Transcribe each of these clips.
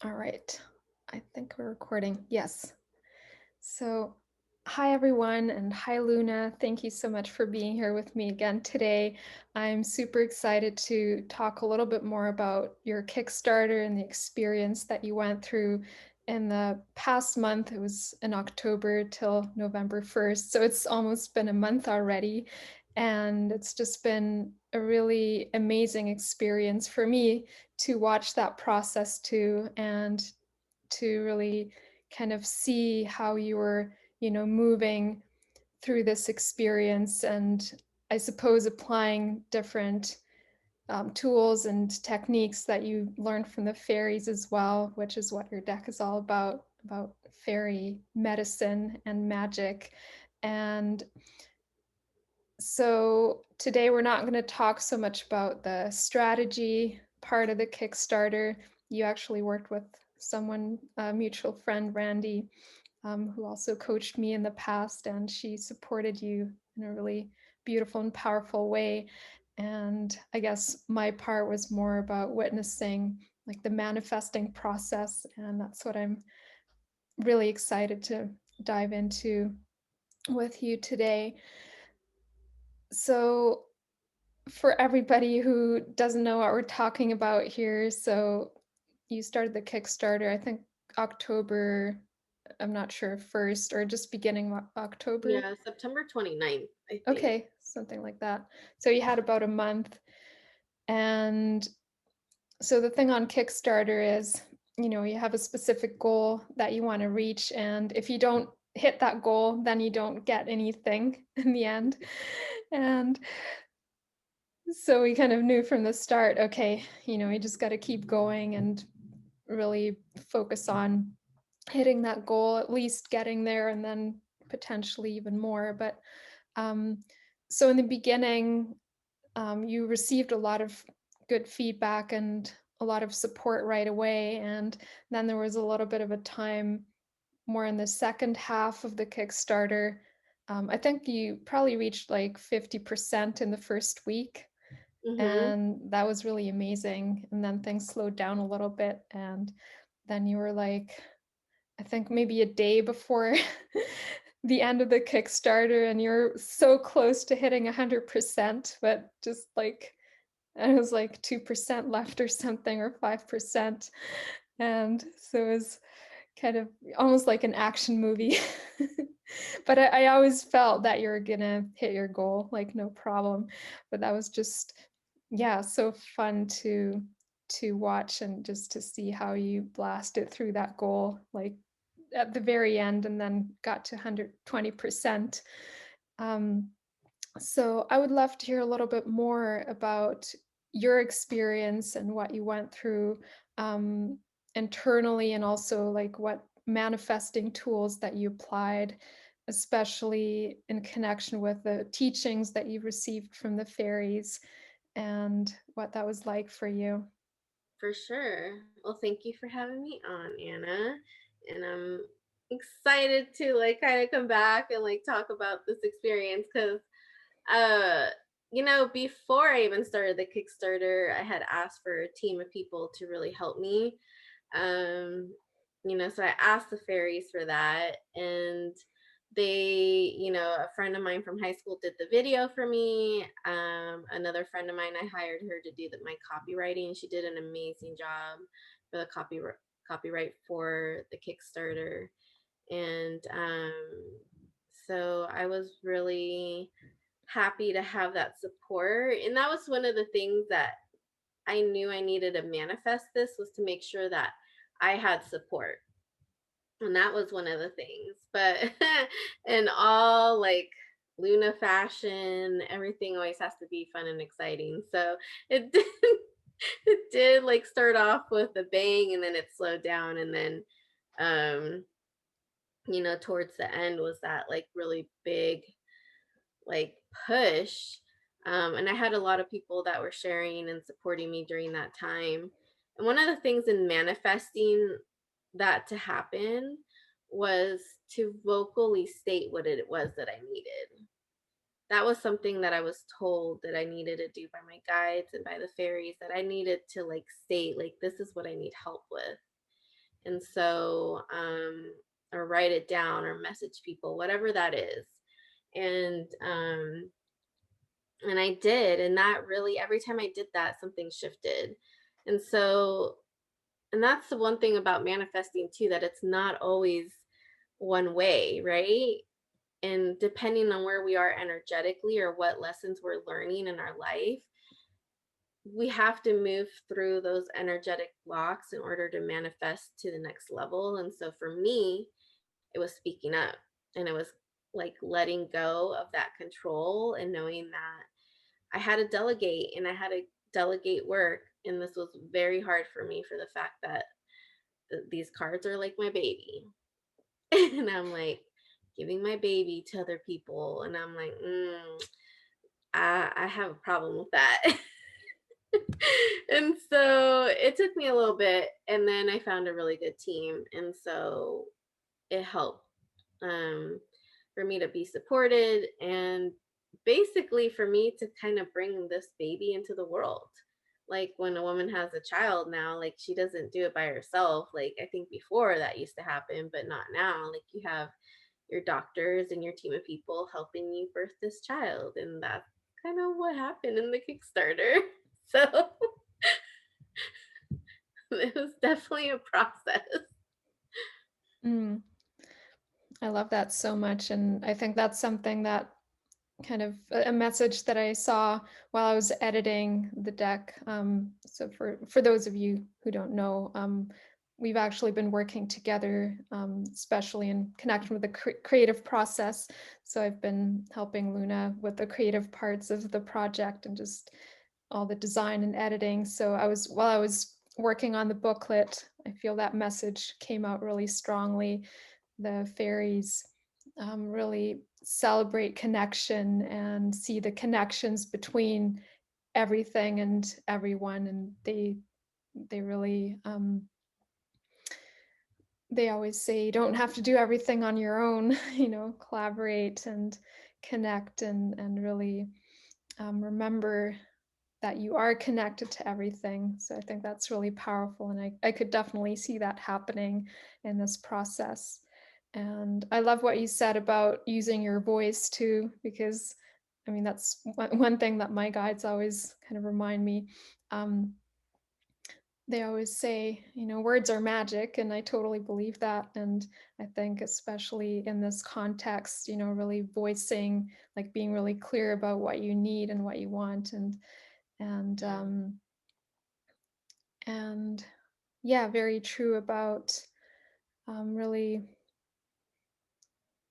All right. I think we're recording. Yes. So, hi everyone, and hi Luna. Thank you so much for being here with me again today. I'm super excited to talk a little bit more about your Kickstarter and the experience that you went through in the past month. It was in October till November 1st. So, it's almost been a month already. And it's just been a really amazing experience for me to watch that process too, and to really kind of see how you were, moving through this experience, and I suppose applying different tools and techniques that you learned from the fairies as well, which is what your deck is all about fairy medicine and magic. And so today we're not going to talk so much about the strategy part of the Kickstarter. You actually worked with someone, a mutual friend, Randy, who also coached me in the past, and she supported you in a really beautiful and powerful way. And I guess my part was more about witnessing like the manifesting process, and that's what I'm really excited to dive into with you today. So for everybody who doesn't know what we're talking about here, so you started the Kickstarter, I think October, I'm not sure, 1st or just beginning of October. Yeah, September 29th, I think. Okay, something like that. So you had about a month. And so the thing on Kickstarter is, you have a specific goal that you want to reach. And if you don't hit that goal, then you don't get anything in the end. And so we kind of knew from the start, okay, you just got to keep going and really focus on hitting that goal, at least getting there, and then potentially even more. But um, so in the beginning, you received a lot of good feedback and a lot of support right away. And then there was a little bit of a time more in the second half of the Kickstarter. I think you probably reached like 50% in the first week, Mm-hmm. and that was really amazing. And then things slowed down a little bit, and then you were like, I think maybe a day before the end of the Kickstarter, and you're so close to hitting 100%, but just like it was like 2% left or something, or 5%. And so it was kind of almost like an action movie. But I always felt that you were gonna hit your goal, like no problem. But that was just, yeah, so fun to watch, and just to see how you blasted through that goal, like at the very end, and then got to 120%. Um, so I would love to hear a little bit more about your experience and what you went through um, internally, and also like what manifesting tools that you applied, especially in connection with the teachings that you received from the fairies, and what that was like for you. For sure. Well, thank you for having me on, Anna. And I'm excited to kind of come back and talk about this experience because uh before I even started the Kickstarter, I had asked for a team of people to really help me. Um, so I asked the fairies for that, and a friend of mine from high school did the video for me. Another friend of mine, I hired her to do my copywriting. She did an amazing job for the copyright for the Kickstarter. And so I was really happy to have that support. And that was one of the things that I knew I needed to manifest this, was to make sure that I had support. And that was one of the things. But in all Luna fashion, everything always has to be fun and exciting. So it did, it did start off with a bang, and then it slowed down, and then um towards the end was that really big like push. And I had a lot of people that were sharing and supporting me during that time. And one of the things in manifesting that to happen was to vocally state what it was that I needed. That was something that I was told that I needed to do by my guides and by the fairies, that I needed to state, this is what I need help with. And so, or write it down or message people, whatever that is. And and I did, and that really, every time I did that, something shifted. And so, and that's the one thing about manifesting too, that it's not always one way, right? And depending on where we are energetically or what lessons we're learning in our life, we have to move through those energetic blocks in order to manifest to the next level. And so for me, it was speaking up, and it was like letting go of that control and knowing that I had to delegate, and I had to delegate work. And this was very hard for me for the fact that these cards are like my baby. And I'm like giving my baby to other people. And I'm like, I have a problem with that. And so it took me a little bit. And then I found a really good team. And so it helped, um, for me to be supported, and basically for me to kind of bring this baby into the world. Like when a woman has a child now, like she doesn't do it by herself. Like I think before that used to happen, but not now. Like you have your doctors and your team of people helping you birth this child. And that's kind of what happened in the Kickstarter. So it was definitely a process. Mm, I love that so much, and I think that's something that kind of a message that I saw while I was editing the deck. So for those of you who don't know, we've actually been working together, especially in connection with the creative process. So I've been helping Luna with the creative parts of the project and just all the design and editing. So while I was working on the booklet, I feel that message came out really strongly. The fairies really celebrate connection and see the connections between everything and everyone, and they really they always say you don't have to do everything on your own. Collaborate and connect, and really remember that you are connected to everything. So I think that's really powerful. And I could definitely see that happening in this process. And I love what you said about using your voice too, because I mean, that's one thing that my guides always kind of remind me. Um, they always say, words are magic, and I totally believe that. And I think, especially in this context, really voicing, like being really clear about what you need and what you want, and Yeah. and yeah, very true about really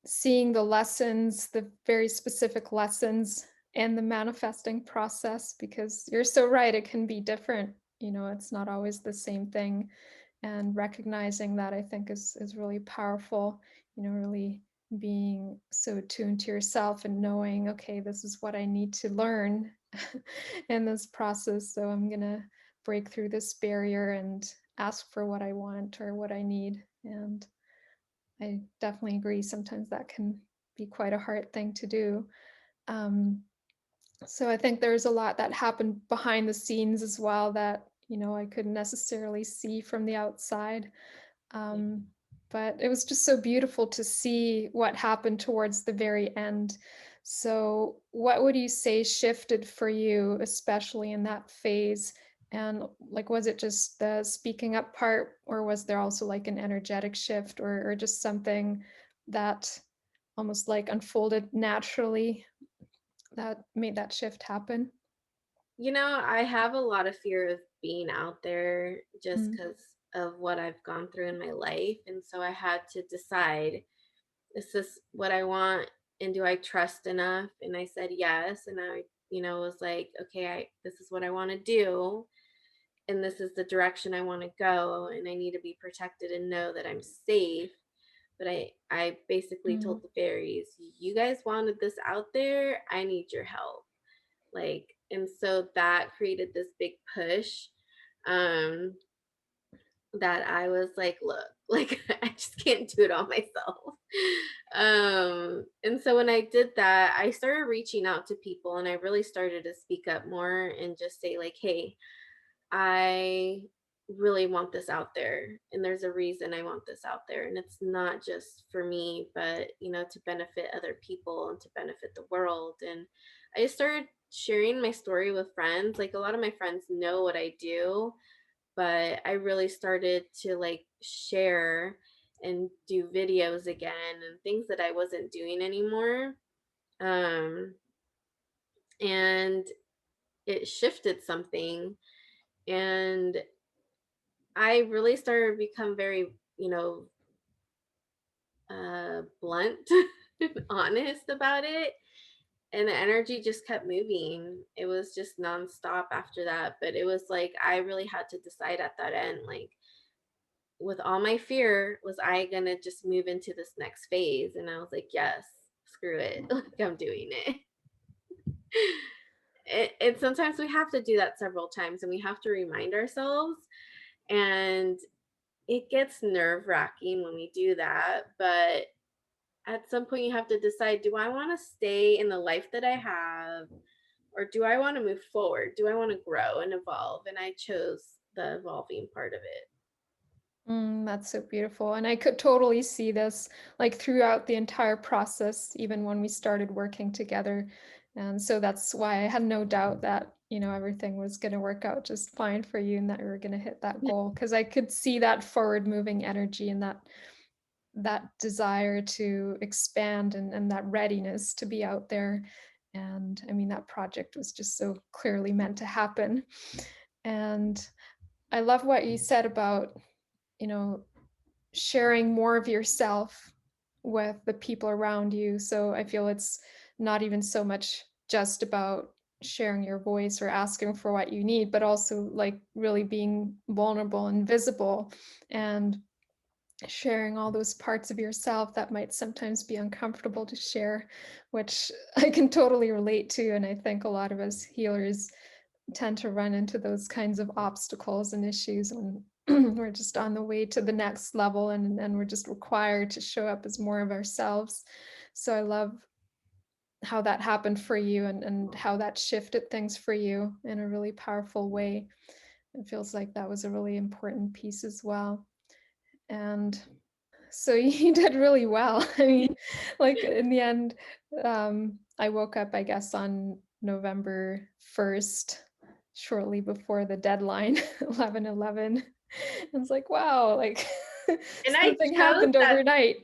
seeing the lessons, the very specific lessons and the manifesting process, because you're so right, it can be different. It's not always the same thing. And recognizing that, I think, is really powerful. Really being so attuned to yourself and knowing, okay, this is what I need to learn in this process. So I'm gonna break through this barrier and ask for what I want or what I need. And I definitely agree. Sometimes that can be quite a hard thing to do. Um, so I think there's a lot that happened behind the scenes as well that, I couldn't necessarily see from the outside. Yeah. Um, but it was just so beautiful to see what happened towards the very end. So, what would you say shifted for you, especially in that phase? And like, was it just the speaking up part, or was there also like an energetic shift, or just something that almost like unfolded naturally that made that shift happen? I have a lot of fear of being out there just Mm, because of what I've gone through in my life. And so I had to decide, is this what I want? And do I trust enough? And I said yes. And I, was like, okay, this is what I want to do. And this is the direction I want to go. And I need to be protected and know that I'm safe. But I basically mm, told the fairies, you guys wanted this out there. I need your help. Like, and so that created this big push, um that I was like, look, like I just can't do it all myself. And so when I did that, I started reaching out to people, and I really started to speak up more and just say like, hey, I really want this out there, and there's a reason I want this out there, and it's not just for me, but to benefit other people and to benefit the world. And I just started sharing my story with friends. Like, a lot of my friends know what I do, but I really started to like share and do videos again and things that I wasn't doing anymore. um and it shifted something, and I really started to become very, blunt and honest about it. And the energy just kept moving. It was just nonstop after that. But it was like I really had to decide at that end, like, with all my fear, was I gonna just move into this next phase? And I was like, yes, screw it. Like, I'm doing it. And sometimes we have to do that several times, and we have to remind ourselves. And it gets nerve wracking when we do that. But at some point, you have to decide, do I want to stay in the life that I have, or do I want to move forward? Do I want to grow and evolve? And I chose the evolving part of it. That's so beautiful. And I could totally see this like throughout the entire process, even when we started working together. And so that's why I had no doubt that, everything was going to work out just fine for you and that you were going to hit that goal. Because I could see that forward moving energy and that desire to expand and that readiness to be out there. And I mean, that project was just so clearly meant to happen. And I love what you said about, you know, sharing more of yourself with the people around you. So I feel it's not even so much just about sharing your voice or asking for what you need, but also like really being vulnerable and visible and sharing all those parts of yourself that might sometimes be uncomfortable to share, which I can totally relate to. And I think a lot of us healers tend to run into those kinds of obstacles and issues when we're just on the way to the next level and we're just required to show up as more of ourselves. So I love how that happened for you and how that shifted things for you in a really powerful way. It feels like that was a really important piece as well. And so you did really well. I mean, like in the end, I woke up, I guess, on November 1st, shortly before the deadline, 11/11. I was like, wow, like And I something chose happened that. overnight.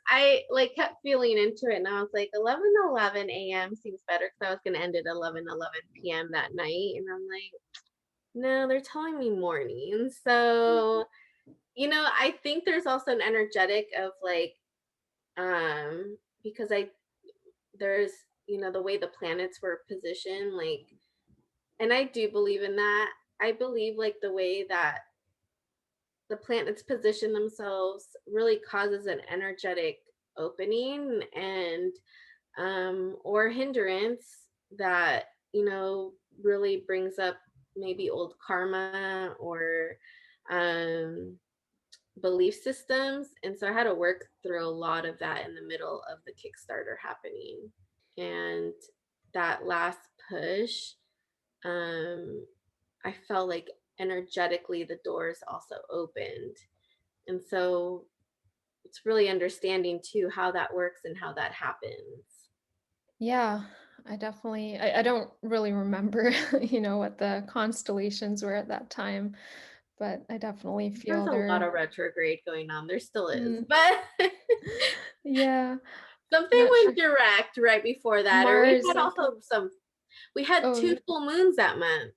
I like kept feeling into it, and I was like, 11:11 a.m. seems better because I was gonna end at 11:11 p.m. that night, and I'm like, no, they're telling me morning. So, I think there's also an energetic of like, because there's, the way the planets were positioned, like, and I do believe in that. I believe like the way that the planets position themselves really causes an energetic opening, and or hindrance that really brings up maybe old karma or um belief systems. And so I had to work through a lot of that in the middle of the Kickstarter happening. And that last push, um I felt like energetically the doors also opened. And so it's really understanding too how that works and how that happens. Yeah, I don't really remember, what the constellations were at that time, but I definitely There's feel a lot they're of retrograde going on. There still is. mm, But yeah, something not sure. went direct right before that. Or we Mars, had I think. also we had Oh, two full moons that month.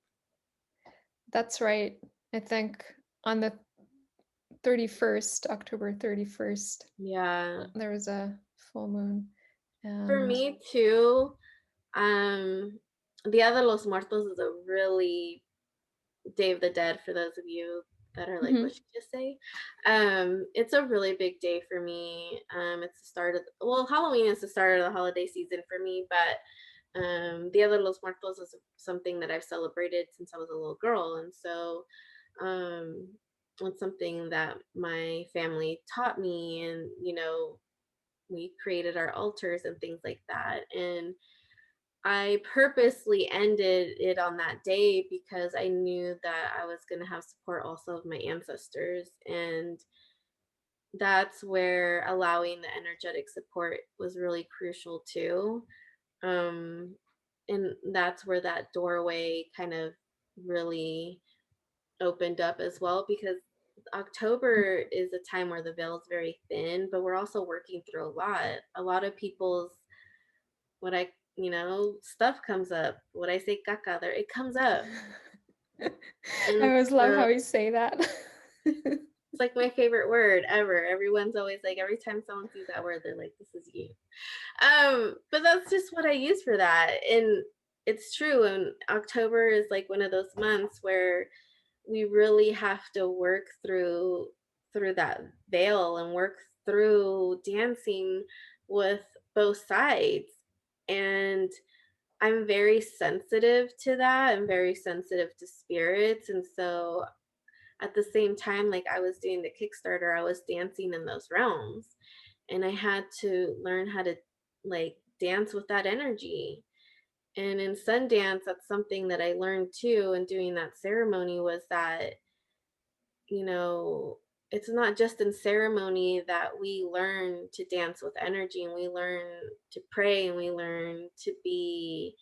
that's right. I think on the 31st, October 31st, Yeah. there was a full moon. For And me too, um, Dia de los Muertos is a really Day of the Dead for those of you that are like, what mhm, should you say? It's a really big day for me. It's the start of Halloween is the start of the holiday season for me, but Dia de los Muertos is something that I've celebrated since I was a little girl, and so um, it's something that my family taught me, and we created our altars and things like that. And I purposely ended it on that day because I knew that I was going to have support also of my ancestors. And that's where allowing the energetic support was really crucial too. Um, and that's where that doorway kind of really opened up as well, because October is a time where the veil is very thin, but we're also working through a lot. A lot of people's what I stuff comes up. What I say caca there, it comes up. I And always love so how you say that. it's like my favorite word ever. Everyone's always like, every time someone sees that word, they're like, this is you. But that's just what I use for that. And it's true. And October is like one of those months where we really have to work through that veil and work through dancing with both sides. And I'm very sensitive to that. I'm very sensitive to spirits. And so at the same time, like I was doing the Kickstarter, I was dancing in those realms. And I had to learn how to like dance with that energy. And in Sundance, that's something that I learned too. And doing that ceremony was that, you know, it's not just in ceremony that we learn to dance with energy, and we learn to pray, and we learn to be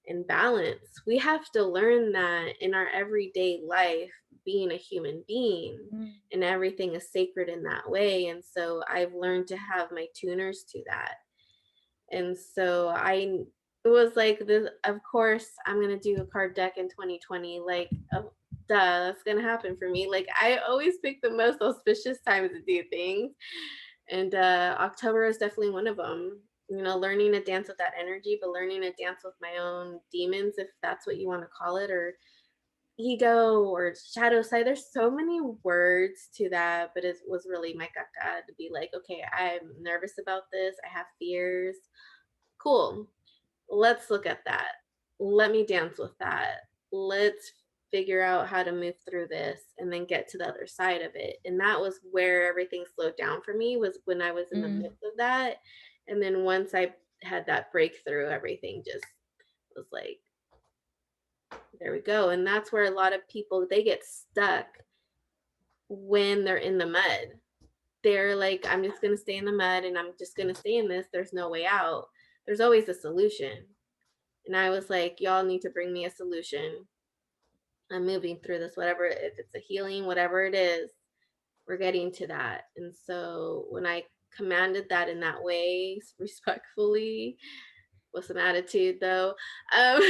in balance. We have to learn that in our everyday life, being a human being, Mm. and everything is sacred in that way. And so I've learned to have my tuners to that. And so it was like this, of course, I'm going to do a card deck in 2020. Like, oh, duh, that's going to happen for me. Like, I always pick the most auspicious times to do things. And October is definitely one of them. You know, learning to dance with that energy, but learning to dance with my own demons, if that's what you want to call it, or ego or shadow side. There's so many words to that, but it was really my caca to be like, okay, I'm nervous about this. I have fears. Cool. Let's look at that. Let me dance with that. Let's figure out how to move through this and then get to the other side of it. And that was where everything slowed down for me, was when I was in the Mm. midst of that. And then once I had that breakthrough, everything just was like, there we go. And that's where a lot of people, they get stuck when they're in the mud. They're like, I'm just going to stay in the mud and I'm just going to stay in this. There's no way out. There's always a solution. And I was like, y'all need to bring me a solution. I'm moving through this, whatever, if it's a healing, whatever it is, we're getting to that. And so when I commanded that in that way, respectfully, with some attitude though, um,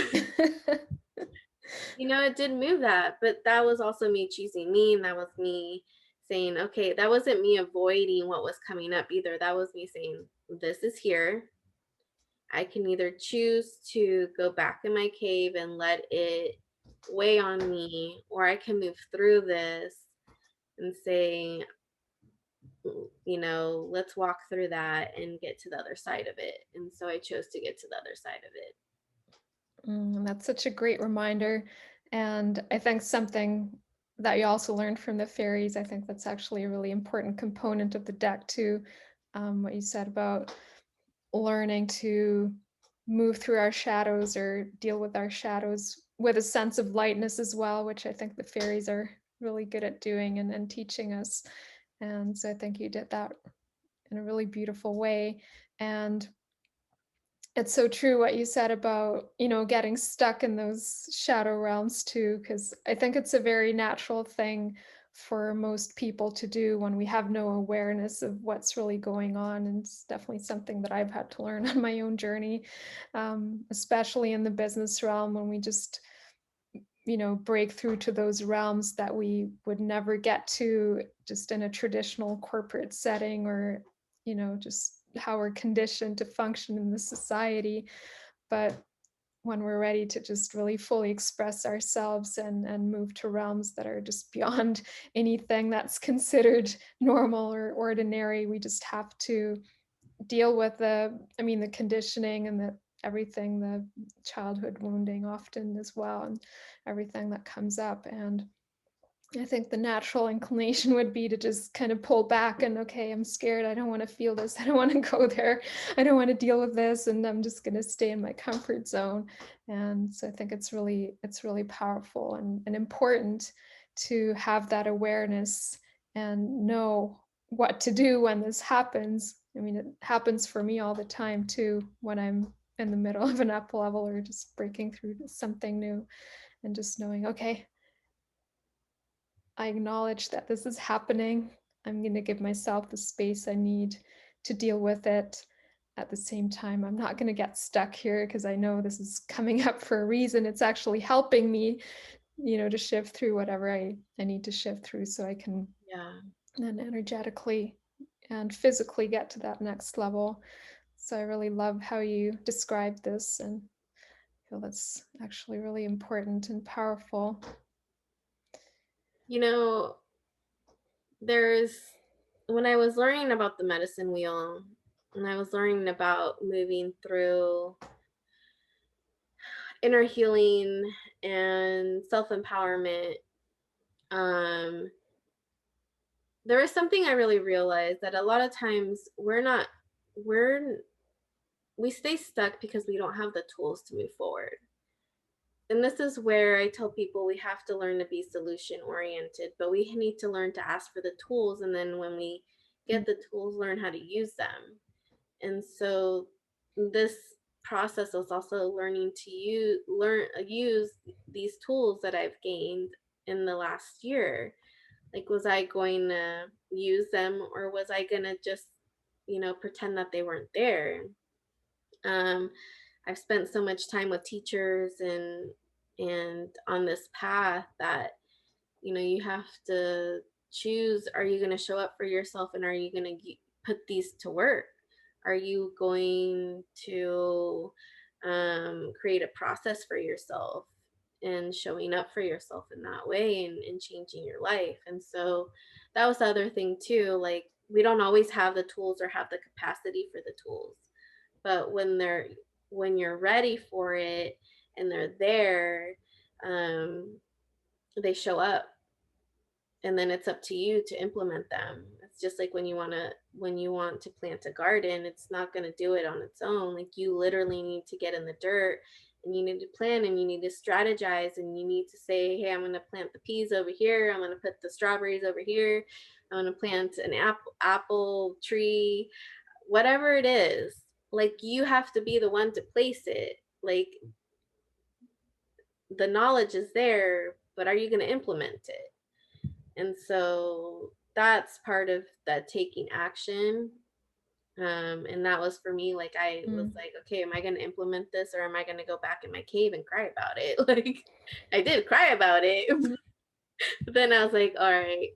it did move that. But that was also me choosing me. And that was me saying, okay, that wasn't me avoiding what was coming up either. That was me saying, this is here. I can either choose to go back in my cave and let it weigh on me, or I can move through this and say, let's walk through that and get to the other side of it. And so I chose to get to the other side of it. That's such a great reminder. And I think something that you also learned from the fairies, I think that's actually a really important component of the deck too. What you said about learning to move through our shadows or deal with our shadows with a sense of lightness as well, which I think the fairies are really good at doing and teaching us. And so I think you did that in a really beautiful way. And it's so true what you said about, getting stuck in those shadow realms too, because I think it's a very natural thing for most people to do when we have no awareness of what's really going on. And it's definitely something that I've had to learn on my own journey, especially in the business realm when we just, break through to those realms that we would never get to just in a traditional corporate setting or, just how we're conditioned to function in the society. But when we're ready to just really fully express ourselves and move to realms that are just beyond anything that's considered normal or ordinary, we just have to deal with the conditioning and everything, the childhood wounding often as well, and everything that comes up. And I think the natural inclination would be to just kind of pull back and, okay, I'm scared. I don't want to feel this. I don't want to go there. I don't want to deal with this. And I'm just going to stay in my comfort zone. And so I think it's really powerful and important to have that awareness and know what to do when this happens. I mean, it happens for me all the time too, when I'm in the middle of an up level or just breaking through to something new and just knowing, okay, I acknowledge that this is happening. I'm going to give myself the space I need to deal with it. At the same time, I'm not going to get stuck here because I know this is coming up for a reason. It's actually helping me, to shift through whatever I need to shift through so I can Yeah. then energetically and physically get to that next level. So I really love how you described this and feel that's actually really important and powerful. You know, there's when I was learning about the medicine wheel, and I was learning about moving through inner healing and self-empowerment, um, there was something I really realized that a lot of times we're we stay stuck because we don't have the tools to move forward. And this is where I tell people we have to learn to be solution oriented, but we need to learn to ask for the tools. And then when we Mm, get the tools, learn how to use them. And so this process is also learning to use these tools that I've gained in the last year. Like, was I going to use them, or was I going to just, pretend that they weren't there? Um, I've spent so much time with teachers and on this path that you have to choose, are you going to show up for yourself, and are you going to put these to work? Are you going to create a process for yourself and showing up for yourself in that way, and changing your life? And so that was the other thing too, like, we don't always have the tools or have the capacity for the tools, but when you're ready for it and they're there, um, they show up, and then it's up to you to implement them. It's just like when you want to plant a garden, it's not going to do it on its own. Like, you literally need to get in the dirt, and you need to plan, and you need to strategize, and you need to say, hey, I'm going to plant the peas over here, I'm going to put the strawberries over here, I'm going to plant an apple tree, whatever it is. Like, you have to be the one to place it. Like, the knowledge is there, but are you going to implement it? And so that's part of that taking action. And that was for me, like, I was mm, like, okay, am I going to implement this, or am I going to go back in my cave and cry about it? Like, I did cry about it. mm. But then I was like, all right,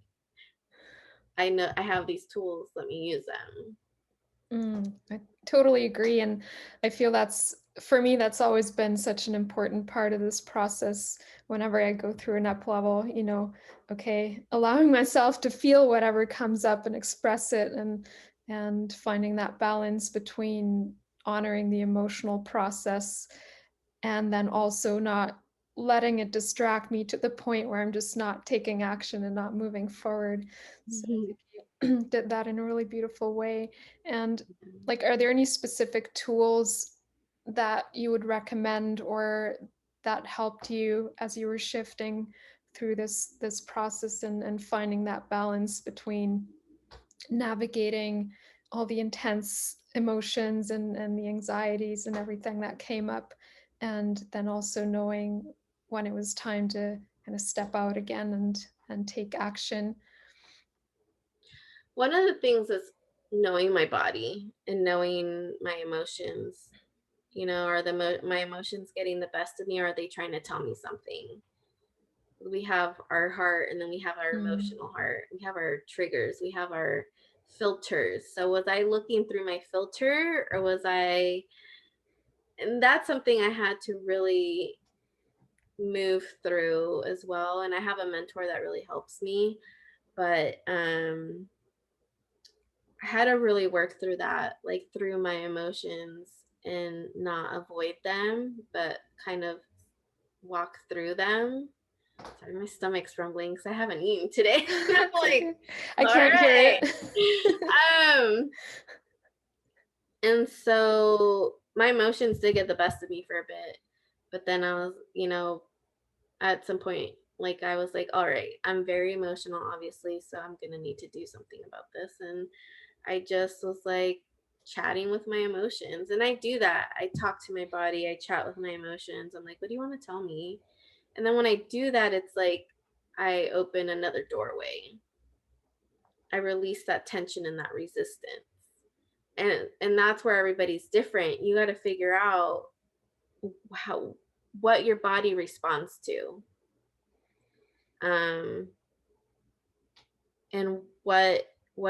I know I have these tools, let me use them. I totally agree. And I feel that's, for me, that's always been such an important part of this process whenever I go through an up level, okay, allowing myself to feel whatever comes up and express it and finding that balance between honoring the emotional process and then also not letting it distract me to the point where I'm just not taking action and not moving forward. So I Mhm. think you did that in a really beautiful way. And like, are there any specific tools that you would recommend or that helped you as you were shifting through this process and finding that balance between navigating all the intense emotions and the anxieties and everything that came up, and then also knowing when it was time to kind of step out again and take action. One of the things is knowing my body and knowing my emotions. Are my emotions getting the best of me, or are they trying to tell me something? We have our heart, and then we have our Mm, emotional heart. We have our triggers. We have our filters. So was I looking through my filter, or was I, and that's something I had to really move through as well. And I have a mentor that really helps me, but I had to really work through that, like, through my emotions, and not avoid them, but kind of walk through them. Sorry, my stomach's rumbling because I haven't eaten today. I'm It's like, okay. I all can't hear right. it. Um, and so my emotions did get the best of me for a bit, but then I was, at some point, like I was like, all right, I'm very emotional, obviously, so I'm gonna need to do something about this. And I just was like chatting with my emotions. And I do that. I talk to my body, I chat with my emotions. I'm like, what do you want to tell me? And then when I do that, it's like I open another doorway. I release that tension and that resistance. And that's where everybody's different. You got to figure out how what your body responds to. Um and what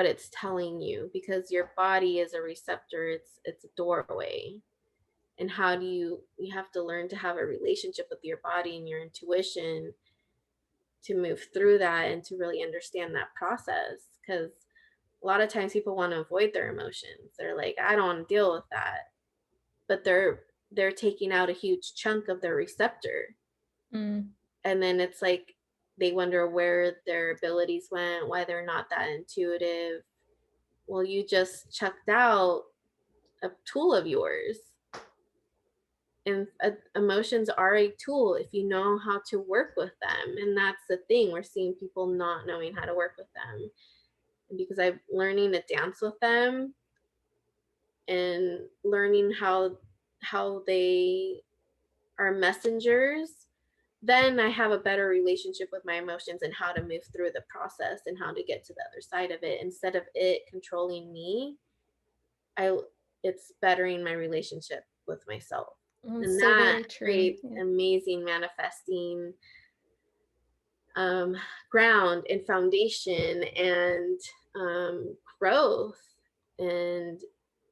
it's telling you, because your body is a receptor, it's a doorway. And how do you have to learn to have a relationship with your body and your intuition to move through that and to really understand that process. Because a lot of times people want to avoid their emotions. They're like, I don't want to deal with that, but they're taking out a huge chunk of their receptor. Mm. And then it's like they wonder where their abilities went, why they're not that intuitive. Well, you just chucked out a tool of yours. And emotions are a tool if you know how to work with them. And that's the thing, we're seeing people not knowing how to work with them. And because I'm learning to dance with them and learning how they are messengers, then I have a better relationship with my emotions and how to move through the process and how to get to the other side of it. Instead of it controlling me, I it's bettering my relationship with myself. Oh, it's And so that very true. creates Yeah. amazing manifesting ground and foundation and growth. And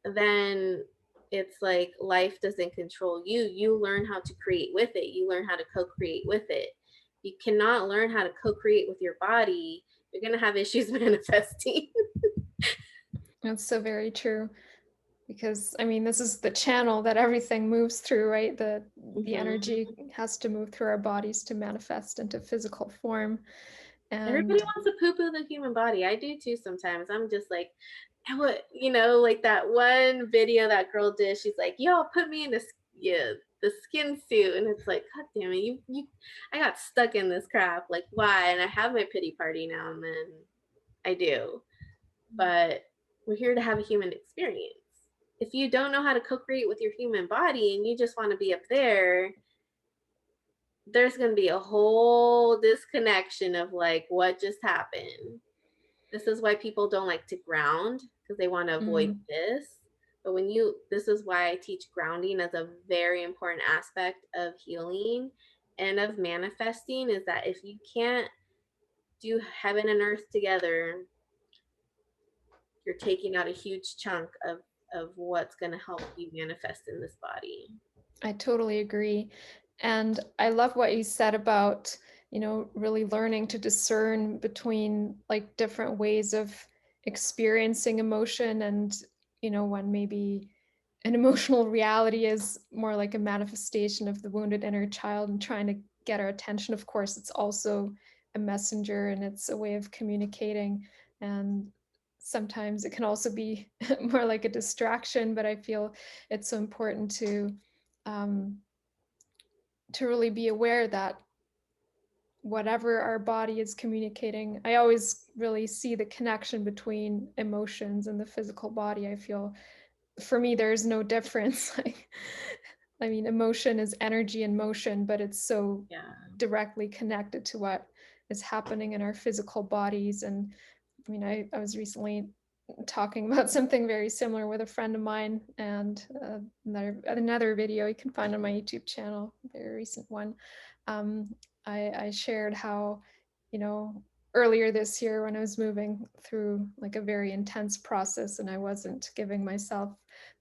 then it's like life doesn't control you. You learn how to create with it. You learn how to co-create with it. You cannot learn how to co-create with your body. You're going to have issues manifesting. That's so very true. Because I mean, this is the channel that everything moves through, right? The Mhm. energy has to move through our bodies to manifest into physical form. Everybody And wants to poo-poo the human body. I do too sometimes. I'm just like, what, like that one video that girl did. She's like, "Yo, put me in yeah, the skin suit," and it's like, God damn it, I got stuck in this crap. Like, why? And I have my pity party now and then. I do, but we're here to have a human experience. If you don't know how to co-create with your human body and you just want to be up there, there's going to be a whole disconnection of like what just happened. This is why people don't like to ground, because they want to avoid mm, this. But this is why I teach grounding as a very important aspect of healing and of manifesting, is that if you can't do heaven and earth together, you're taking out a huge chunk of what's going to help you manifest in this body. I totally agree. And I love what you said about, really learning to discern between like different ways of experiencing emotion and, when maybe an emotional reality is more like a manifestation of the wounded inner child and trying to get our attention. Of course, it's also a messenger and it's a way of communicating. And sometimes it can also be more like a distraction, but I feel it's so important um, to really be aware that whatever our body is communicating, I always really see the connection between emotions and the physical body. I feel for me, there's no difference. Like, I mean, emotion is energy in motion, but it's so Yeah. directly connected to what is happening in our physical bodies. And I mean, I was recently talking about something very similar with a friend of mine, and another video you can find on my YouTube channel, a very recent one. Um, I shared how, you know, earlier this year when I was moving through like a very intense process and I wasn't giving myself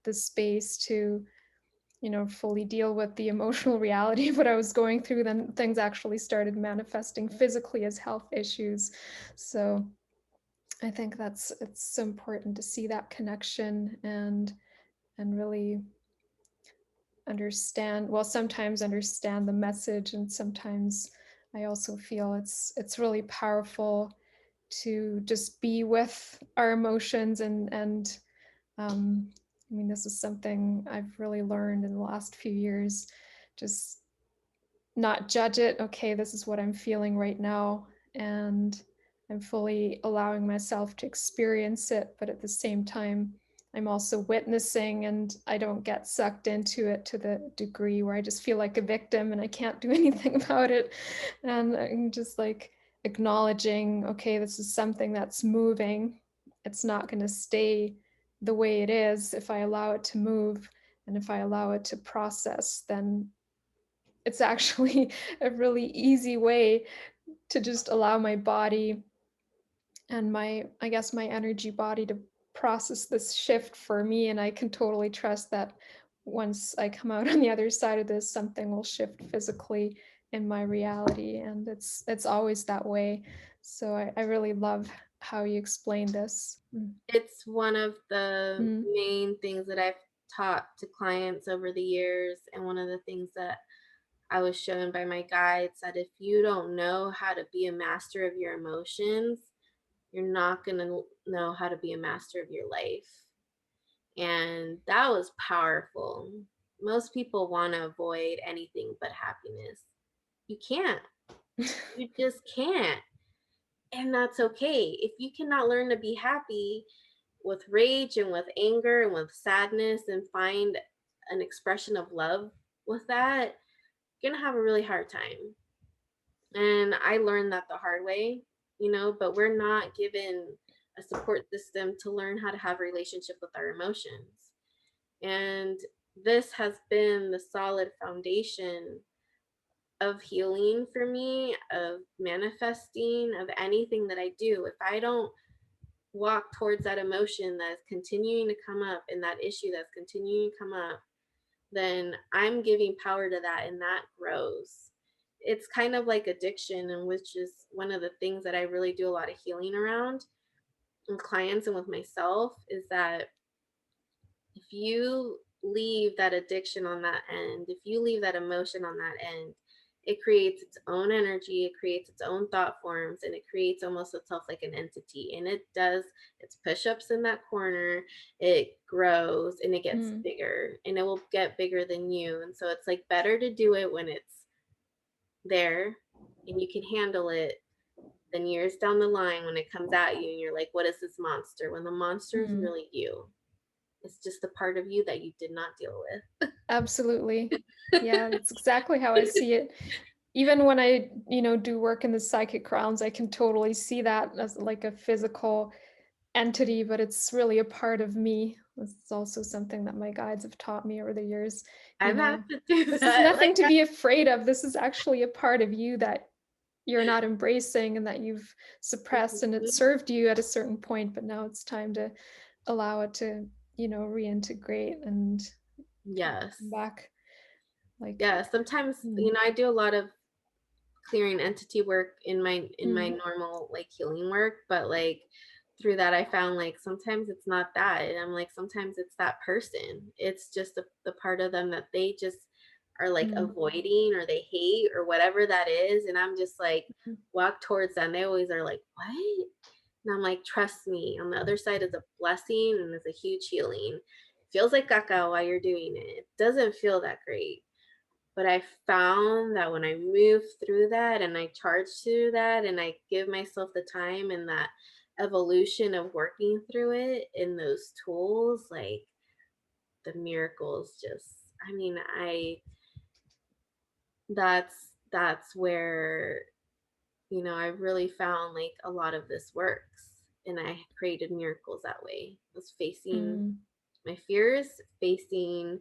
the space to, fully deal with the emotional reality of what I was going through, then things actually started manifesting physically as health issues. So I think it's so important to see that connection and really understand, well, sometimes understand the message and sometimes I also feel it's really powerful to just be with our emotions and um, I mean, this is something I've really learned in the last few years. Just not judge it. Okay, this is what I'm feeling right now, and I'm fully allowing myself to experience it, but at the same time, I'm also witnessing and I don't get sucked into it to the degree where I just feel like a victim and I can't do anything about it. And I'm just like acknowledging, okay, this is something that's moving. It's not going to stay the way it is. If I allow it to move and if I allow it to process, then it's actually a really easy way to just allow my body and my I guess my energy body to process this shift for me, and I can totally trust that once I come out on the other side of this, something will shift physically in my reality, and it's always that way. So I really love how you explained this. Mm. It's one of the Mm. main things that I've taught to clients over the years, and one of the things that I was shown by my guides, that if you don't know how to be a master of your emotions, you're not going to know how to be a master of your life. And that was powerful. Most people want to avoid anything but happiness. You can't. You just can't. And that's okay. If you cannot learn to be happy with rage and with anger and with sadness and find an expression of love with that, you're going to have a really hard time. And I learned that the hard way, but we're not given a support system to learn how to have a relationship with our emotions. And this has been the solid foundation of healing for me, of manifesting, of anything that I do. If I don't walk towards that emotion that's continuing to come up and that issue that's continuing to come up, then I'm giving power to that and that grows. It's kind of like addiction, and which is one of the things that I really do a lot of healing around with clients and with myself, is that if you leave that addiction on that end, if you leave that emotion on that end, it creates its own energy, it creates its own thought forms, and it creates almost itself like an entity. And it does its push ups in that corner, it grows and it gets Mm. bigger and it will get bigger than you. And so it's like better to do it when it's there and you can handle it than years down the line when it comes at you and you're like, what is this monster? When the monster is Mm. really you. It's just a part of you that you did not deal with. Absolutely. Yeah, that's exactly how I see it. Even when I, do work in the psychic realms, I can totally see that as like a physical entity, but it's really a part of me. This is also something that my guides have taught me over the years. You I've had know, to do this is that. Like, nothing to be afraid of. This is actually a part of you that you're not embracing and that you've suppressed, and it mhm. served you at a certain point, but now it's time to allow it to, reintegrate and kind of come Yes. back. Like, Yeah. Sometimes, mm, I do a lot of clearing entity work in my mm, normal like healing work, but like through that I found like sometimes it's not that, and I'm like sometimes it's that person, it's just the part of them that they just are like mm, avoiding or they hate or whatever that is, and I'm just like mm, walk towards them, they always are like what, and I'm like trust me, on the other side is a blessing and it's a huge healing. Feels like caca while you're doing it, it doesn't feel that great, but I found that when I move through that and I charge through that and I give myself the time and that evolution of working through it in those tools, like the miracles just, I mean, that's where, I really found like a lot of this works. And I created miracles that way. I was facing mm, my fears, facing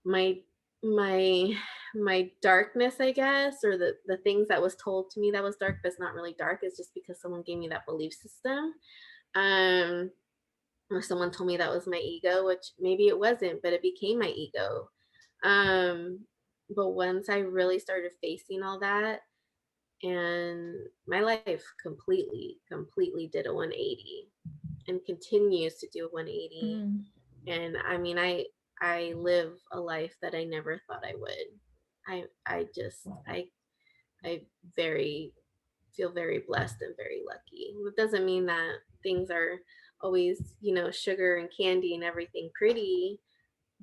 my my my darkness, I guess, or the things that was told to me that was dark but it's not really dark, it's just because someone gave me that belief system, um or someone told me that was my ego, which maybe it wasn't, but it became my ego. Um but once I really started facing all that, and my life completely did a 180 and continues to do a 180. mm, And I mean, I live a life that I never thought I would. I just I very feel very blessed and very lucky. It doesn't mean that things are always, sugar and candy and everything pretty,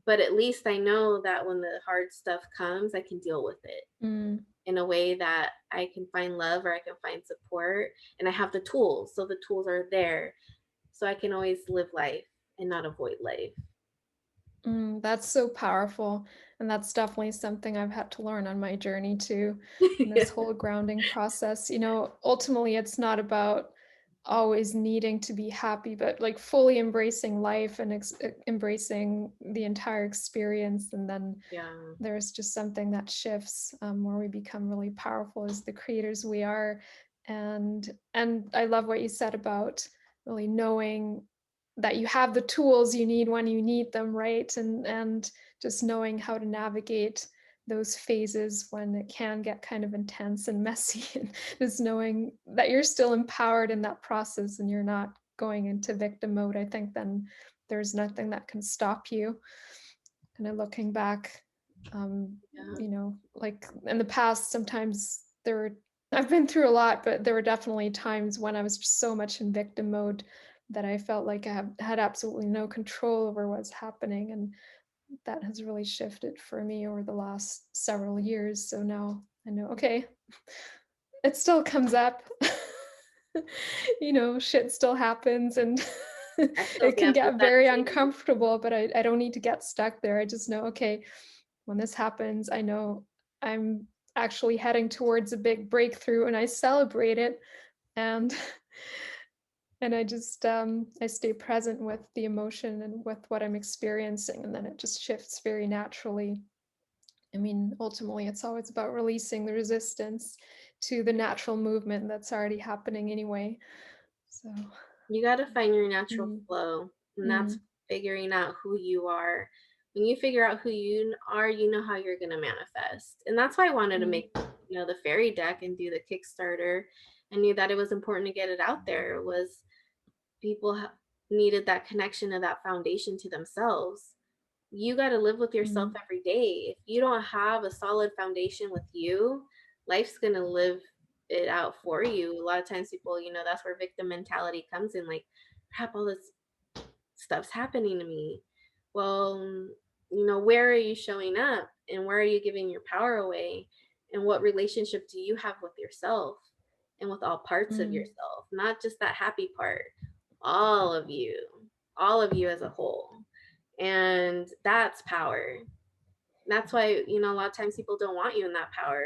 but at least I know that when the hard stuff comes, I can deal with it Mm. in a way that I can find love or I can find support, and I have the tools. So the tools are there. So I can always live life and not avoid life. That's so powerful, and that's definitely something I've had to learn on my journey too, in this Yeah. whole grounding process. Ultimately, it's not about always needing to be happy, but like fully embracing life and embracing the entire experience. And then Yeah. there's just something that shifts, where we become really powerful as the creators we are. And I love what you said about really knowing that you have the tools you need when you need them, right? And just knowing how to navigate those phases when it can get kind of intense and messy, and just knowing that you're still empowered in that process and you're not going into victim mode. I think then there's nothing that can stop you. Kind of looking back, Yeah. like in the past, sometimes I've been through a lot, but there were definitely times when I was just so much in victim mode that I felt like had absolutely no control over what's happening. And that has really shifted for me over the last several years. So now I know, okay, it still comes up. Shit still happens, and I still it can get with get that very too. uncomfortable, but I don't need to get stuck there. I just know, okay, when this happens, I know I'm actually heading towards a big breakthrough and I celebrate it. And and I stay present with the emotion and with what I'm experiencing, and then it just shifts very naturally. I mean, ultimately, it's always about releasing the resistance to the natural movement that's already happening anyway. So, You got to find your natural mm, flow, and that's mm, figuring out who you are. When you figure out who you are, you know how you're going to manifest. And that's why I wanted to mm, make, the fairy deck and do the Kickstarter. I knew that it was important to get it out there. Was people needed that connection of that foundation to themselves. You got to live with yourself mm, every day. If you don't have a solid foundation with you, life's going to live it out for you. A lot of times people, that's where victim mentality comes in, like, crap, all this stuff's happening to me. Well, where are you showing up and where are you giving your power away? And what relationship do you have with yourself and with all parts of mm, yourself, not just that happy part, all of you as a whole. And that's power. That's why, a lot of times people don't want you in that power.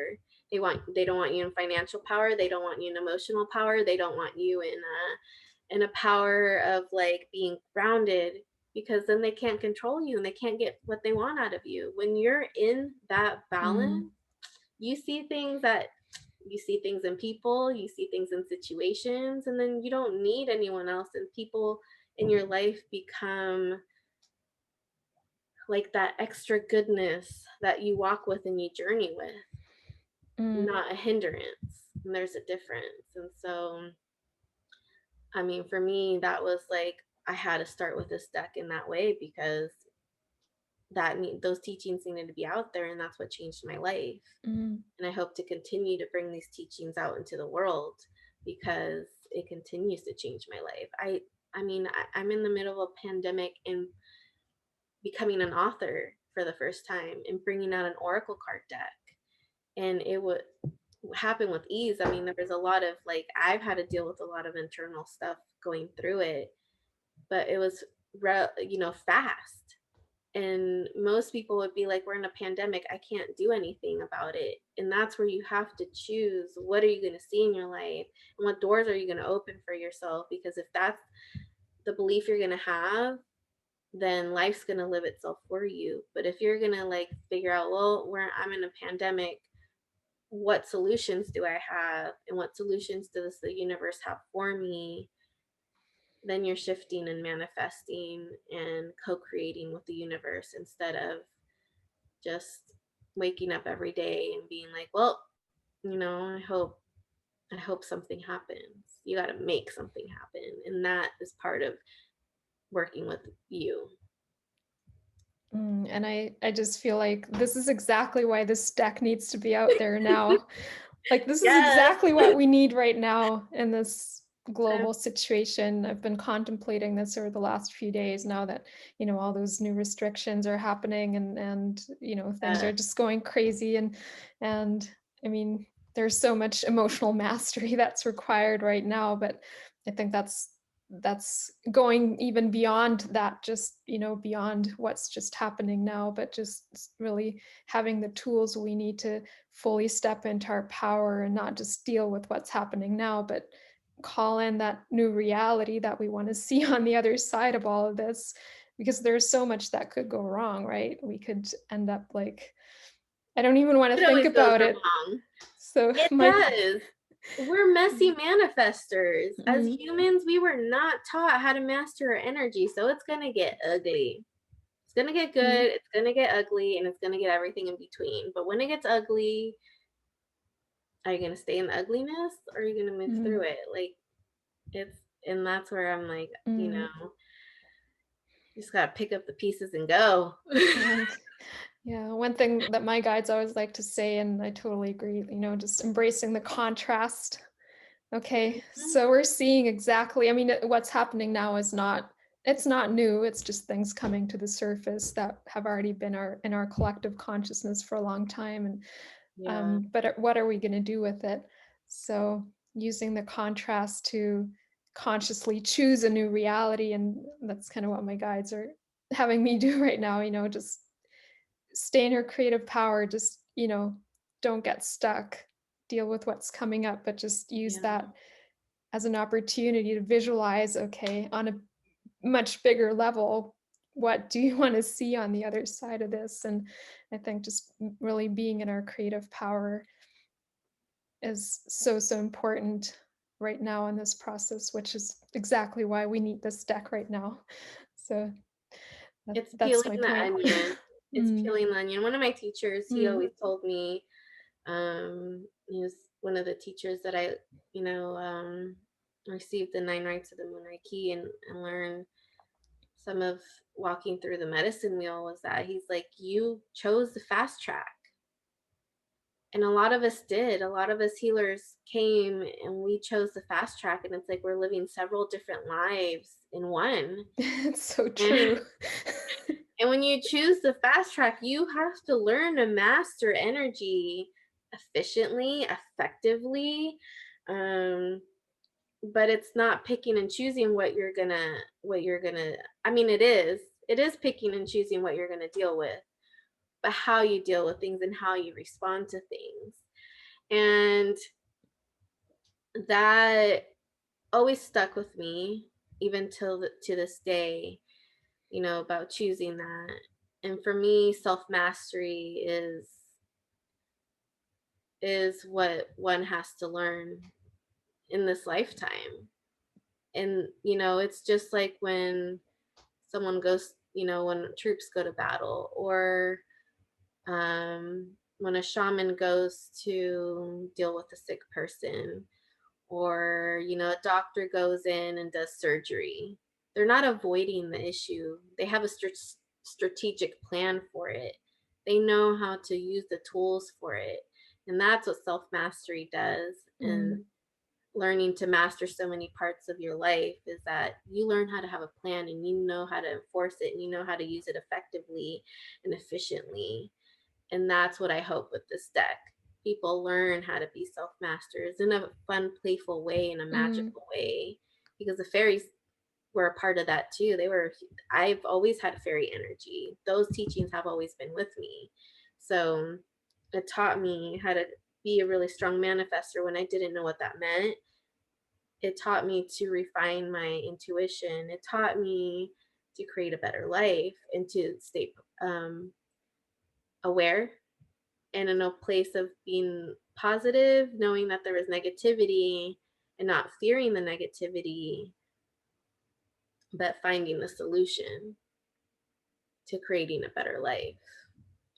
They don't want you in financial power, they don't want you in emotional power, they don't want you in a power of like being grounded, because then they can't control you and they can't get what they want out of you. When you're in that balance, mm, you see things that you see things in people, you see things in situations, and then you don't need anyone else, and people in your life become like that extra goodness that you walk with and you journey with, mm, not a hindrance. And there's a difference. And so, I mean, for me, that was like I had to start with this deck in that way, because those teachings needed to be out there, and that's what changed my life. mm, And I hope to continue to bring these teachings out into the world, because it continues to change my life. I'm in the middle of a pandemic and becoming an author for the first time and bringing out an oracle card deck, and it would happen with ease. I mean, there was a lot of like I've had to deal with a lot of internal stuff going through it, but it was fast. And most people would be like, we're in a pandemic, I can't do anything about it. And that's where you have to choose, what are you going to see in your life and what doors are you going to open for yourself? Because if that's the belief you're going to have, then life's going to live itself for you. But if you're going to like figure out, well, where I'm in a pandemic, what solutions do I have and what solutions does the universe have for me, then you're shifting and manifesting and co-creating with the universe, instead of just waking up every day and being like, well, I hope something happens. You got to make something happen, and that is part of working with you. and I just feel like this is exactly why this deck needs to be out there now. Like, this is Yes. exactly what we need right now in this Um, global situation. I've been contemplating this over the last few days now that, all those new restrictions are happening and things yeah. are just going crazy and I mean, there's so much emotional mastery that's required right now, but I think that's going even beyond that, just, beyond what's just happening now, but just really having the tools we need to fully step into our power and not just deal with what's happening now, but call in that new reality that we want to see on the other side of all of this. Because there's so much that could go wrong, right? We could end up like, I don't even want to It think always goes about it. wrong. So It my does. We're messy manifestors. As mm, humans, we were not taught how to master our energy, so it's gonna get ugly. It's gonna get mm, good, it's gonna get ugly, and it's gonna get everything in between. But when it gets ugly, are you gonna stay in the ugliness or are you gonna move through mm, it? Like it's and that's where I'm like, mm, you just gotta pick up the pieces and go. right. Yeah, one thing that my guides always like to say, and I totally agree, just embracing the contrast. Okay, Mhm. so we're seeing exactly, I mean, what's happening now is not, it's not new, it's just things coming to the surface that have already been in our collective consciousness for a long time, and Yeah, but what are we going to do with it? So using the contrast to consciously choose a new reality, and that's kind of what my guides are having me do right now. Just stay in your creative power, just don't get stuck, deal with what's coming up, but just use yeah. that as an opportunity to visualize, okay, on a much bigger level, what do you want to see on the other side of this? And I think just really being in our creative power is so, so important right now in this process, which is exactly why we need this deck right now. So It's that's peeling my the point. onion. It's Mm, peeling the onion. One of my teachers, he mm, always told me, he was one of the teachers that I, you know, um, received the 9 rights of the Moonlight Key and learned some of walking through the medicine wheel was that he's like, you chose the fast track. And a lot of us did. A lot of us healers came and we chose the fast track. And it's like we're living several different lives in one. it's so And, true. and when you choose the fast track, you have to learn to master energy efficiently, effectively. Um, but it's not picking and choosing what you're gonna I mean it is picking and choosing what you're gonna deal with, but how you deal with things and how you respond to things. And that always stuck with me even to this day, about choosing that. And for me, self-mastery is what one has to learn in this lifetime. And it's just like when someone goes, when troops go to battle, or when a shaman goes to deal with a sick person, or a doctor goes in and does surgery. They're not avoiding the issue. They have a strategic plan for it. They know how to use the tools for it. And that's what self mastery does. And Mm, learning to master so many parts of your life is that you learn how to have a plan and you know how to enforce it and you know how to use it effectively and efficiently. And that's what I hope with this deck. People learn how to be self masters in a fun, playful way, in a mm, magical way, because the fairies were a part of that too. I've always had fairy energy. Those teachings have always been with me. So it taught me how to be a really strong manifester when I didn't know what that meant. It taught me to refine my intuition. It taught me to create a better life and to stay aware and in a place of being positive, knowing that there is negativity and not fearing the negativity, but finding the solution to creating a better life.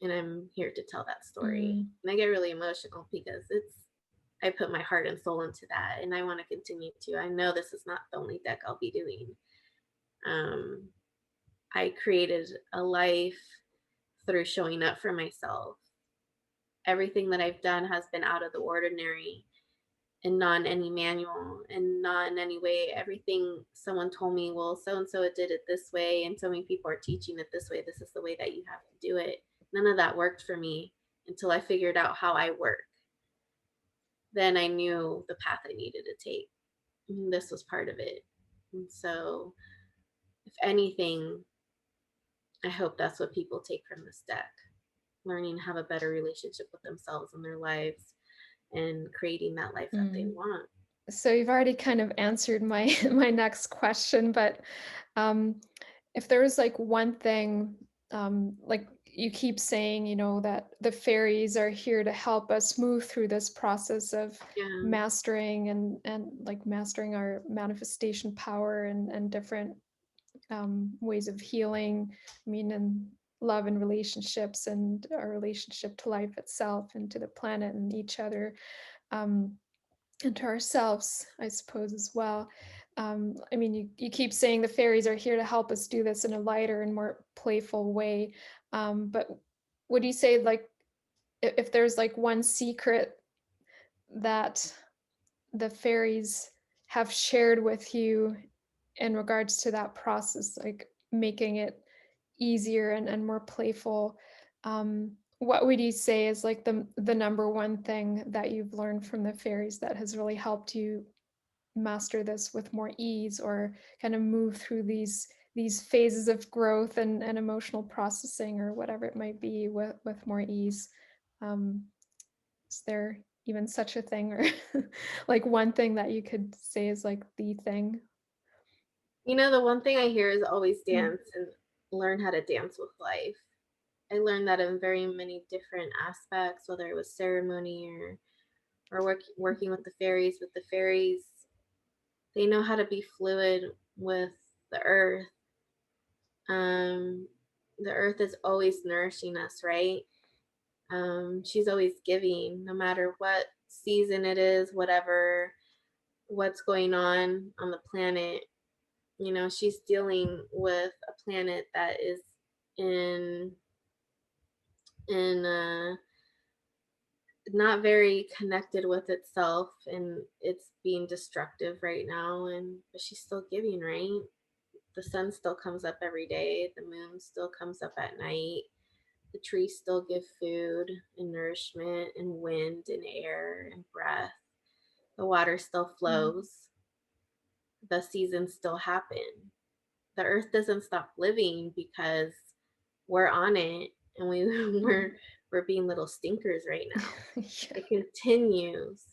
And I'm here to tell that story. mm, And I get really emotional because I put my heart and soul into that and I want to continue to. I know this is not the only deck I'll be doing. Um, I created a life through showing up for myself everything that I've done has been out of the ordinary and not in any manual and not in any way. Everything someone told me, well, so and so it did it this way, and so many people are teaching it this way. This is the way that you have to do it. None of that worked for me until I figured out how I work. Then I knew the path I needed to take. And this was part of it. And so, if anything, I hope that's what people take from this deck, learning to have a better relationship with themselves and their lives and creating that life that they Mm. want. So you've already kind of answered my my next question, but um, if there was like one thing, like you keep saying, that the fairies are here to help us move through this process of Yeah. mastering and like mastering our manifestation power and different ways of healing. I mean, and love and relationships and our relationship to life itself and to the planet and each other. Um, and to ourselves, I suppose, as well. I mean, you keep saying the fairies are here to help us do this in a lighter and more playful way. But would you say, like, if there's like one secret that the fairies have shared with you in regards to that process, like making it easier and more playful, what would you say is like the number one thing that you've learned from the fairies that has really helped you master this with more ease or kind of move through these phases of growth and emotional processing or whatever it might be with more ease? um, is there even such a thing, or like one thing that you could say is like the thing? The one thing I hear is always Mm. dance and learn how to dance with life. I learned that in very many different aspects, whether it was ceremony or working with the fairies. With the fairies, they know how to be fluid with the earth. Um, the earth is always nourishing us, right? She's always giving, no matter what season it is, what's going on the planet. She's dealing with a planet that is in in not very connected with itself, and it's being destructive right now, and but she's still giving, right? The sun still comes up every day, the moon still comes up at night, the trees still give food and nourishment and wind and air and breath, the water still Mm. flows, the seasons still happen. The earth doesn't stop living because we're on it and Mm. we're being little stinkers right now. Yeah. It continues.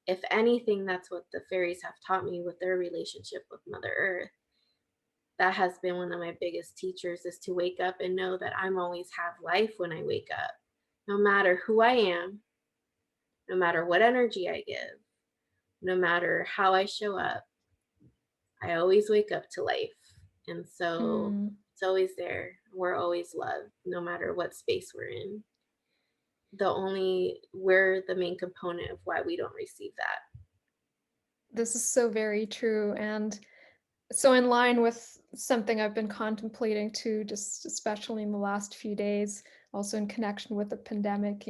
If anything, that's what the fairies have taught me with their relationship with Mother Earth. That has been one of my biggest teachers, is to wake up and know that I'm always have life when I wake up. No matter who I am, no matter what energy I give, no matter how I show up, I always wake up to life. And so Mm. it's always there. We're always loved, no matter what space we're in. We're the main component of why we don't receive that. This is so very true, and so in line with something I've been contemplating too, just especially in the last few days, also in connection with the pandemic.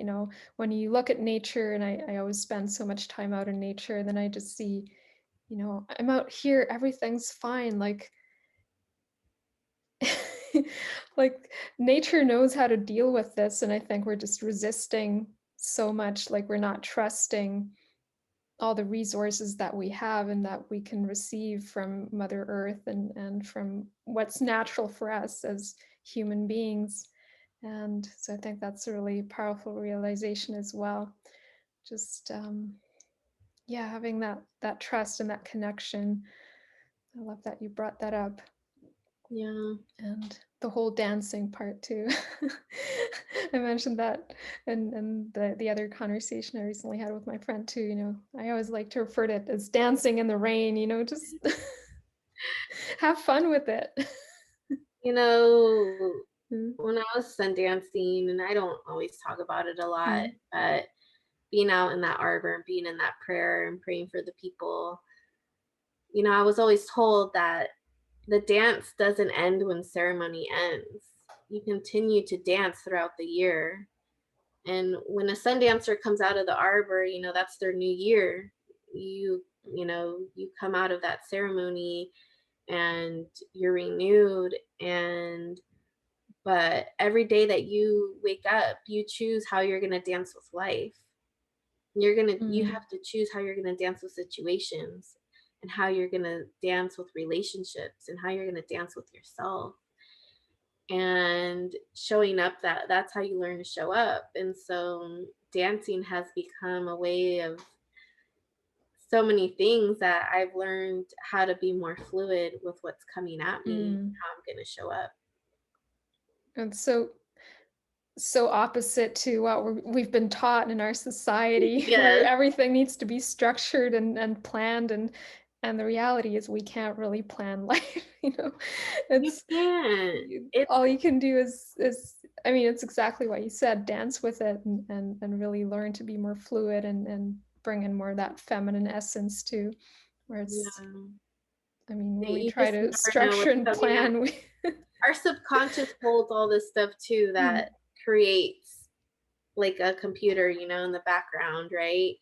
When you look at nature, and I always spend so much time out in nature, then I just see, I'm out here, everything's fine. Like, like nature knows how to deal with this, and I think we're just resisting so much, like we're not trusting all the resources that we have and that we can receive from Mother Earth and from what's natural for us as human beings. And so I think that's a really powerful realization as well. Just yeah, having that trust and that connection. I love that you brought that up. Yeah. And the whole dancing part too. I mentioned that and the other conversation I recently had with my friend too. I always like to refer to it as dancing in the rain, just have fun with it. You know, Mm. when I was sun dancing, and I don't always talk about it a lot, Mm. but being out in that arbor and being in that prayer and praying for the people, I was always told that the dance doesn't end when ceremony ends. You continue to dance throughout the year. And when a sun dancer comes out of the arbor, that's their new year. You come out of that ceremony and you're renewed, and but every day that you wake up, you choose how you're going to dance with life. You Mm, have to choose how you're going to dance with situations, and how you're going to dance with relationships, and how you're going to dance with yourself. And showing up, that's how you learn to show up. And so dancing has become a way of so many things that I've learned how to be more fluid with what's coming at me, mm. how I'm going to show up. And so opposite to what we've been taught in our society where Yes, everything needs to be structured and planned, and the reality is we can't really plan life, you know? you It's can't. It's all you can do is I mean, it's exactly what you said, dance with it and really learn to be more fluid and bring in more of that feminine essence too, where it's yeah. I mean, when we You try just to never know structure what's and coming at. plan, we Our subconscious holds all this stuff too Mm, that creates like a computer, in the background, right?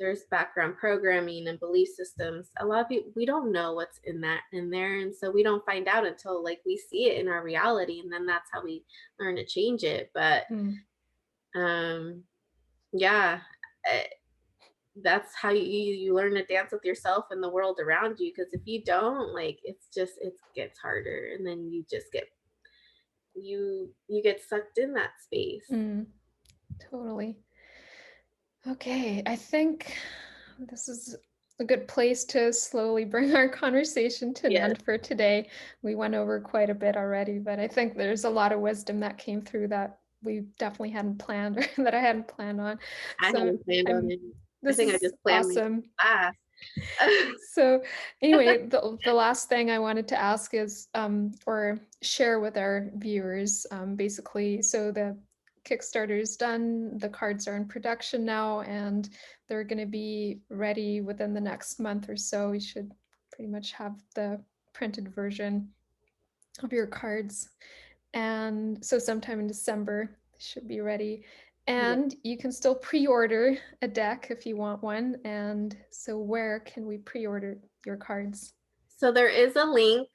There's background programming and belief systems. A lot of people, we don't know what's in there, and so we don't find out until like we see it in our reality, and then that's how we learn to change it. But mm, um, yeah, eh, that's how you learn to dance with yourself and the world around you. Because if you don't, like, it gets harder, and then you get sucked in that space. mm, totally. Okay, I think this is a good place to slowly bring our conversation to an Yes, end for today. We went over quite a bit already, but I think there's a lot of wisdom that came through that we definitely hadn't planned or that I hadn't planned on. I So haven't planned on I'm it. I this think I is just planned my awesome. class. So anyway, the last thing I wanted to ask is or share with our viewers basically so the Kickstarter is done, the cards are in production now, and they're going to be ready within the next month or so. You should pretty much have the printed version of your cards, and so sometime in December they should be ready. Yeah. And you can still pre-order a deck if you want one. And so where can we pre-order your cards? So there is a link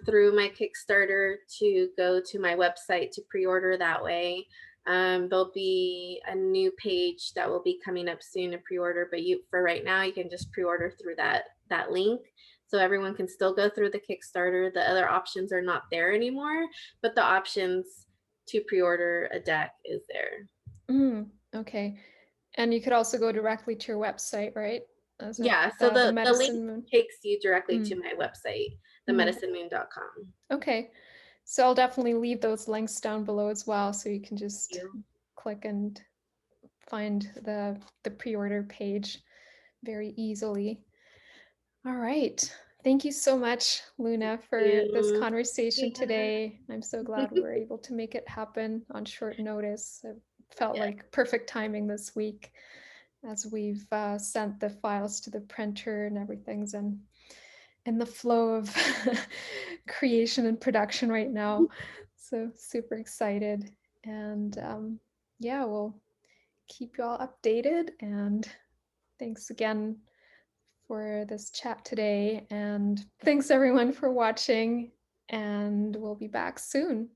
through my Kickstarter to go to my website to pre-order that way. There'll be a new page that will be coming up soon to pre-order, but for right now, you can just pre-order through that link. So everyone can still go through the Kickstarter. The other options are not there anymore, but the options to pre-order a deck is there. Mm, okay. And you could also go directly to your website, right? Is it Yeah, so the the link Medicine Moon? takes you directly to Mm, my website, mm. themedicinemoon.com. Okay. So I'll definitely leave those links down below as well, so you can just You. click and find the pre-order page very easily. All right. Thank you so much, Luna, for this You. conversation Yeah. today. I'm so glad we were able to make it happen on short notice. It felt Yeah. like perfect timing this week as we've sent the files to the printer and everything's in the flow of creation and production right now. So super excited. And yeah, we'll keep you all updated. And thanks again for this chat today. And thanks everyone for watching. And we'll be back soon.